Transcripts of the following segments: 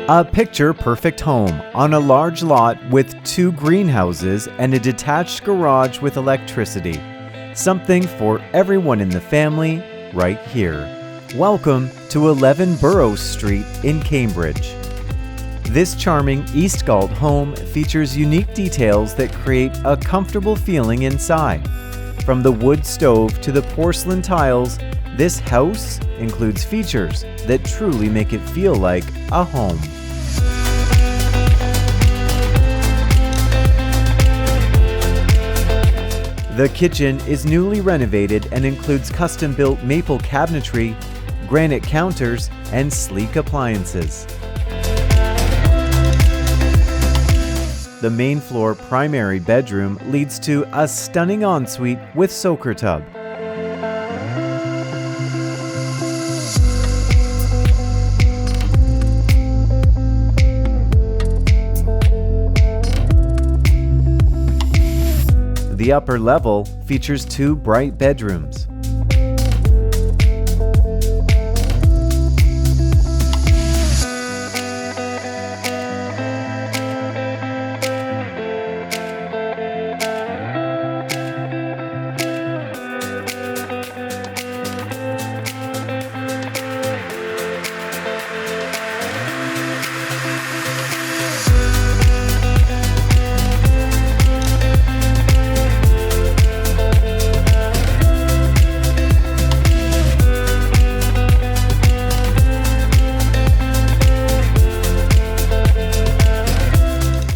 A picture-perfect home on a large lot with 2 greenhouses and a detached garage with electricity. Something for everyone in the family right here. Welcome to 11 Burrows Street in Cambridge. This charming East Galt home features unique details that create a comfortable feeling inside. From the wood stove to the porcelain tiles, this house includes features that truly make it feel like a home. The kitchen is newly renovated and includes custom-built maple cabinetry, granite counters, and sleek appliances. The main floor primary bedroom leads to a stunning ensuite with soaker tub. The upper level features 2 bright bedrooms.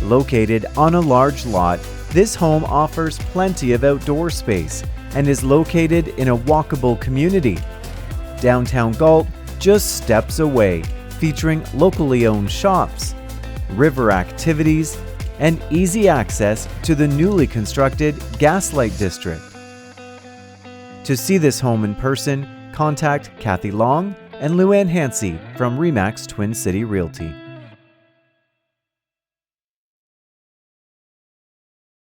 Located on a large lot, this home offers plenty of outdoor space and is located in a walkable community. Downtown Galt, just steps away, featuring locally owned shops, river activities, and easy access to the newly constructed Gaslight District. To see this home in person, contact Kathy Long and Luann Hansey from Remax Twin City Realty.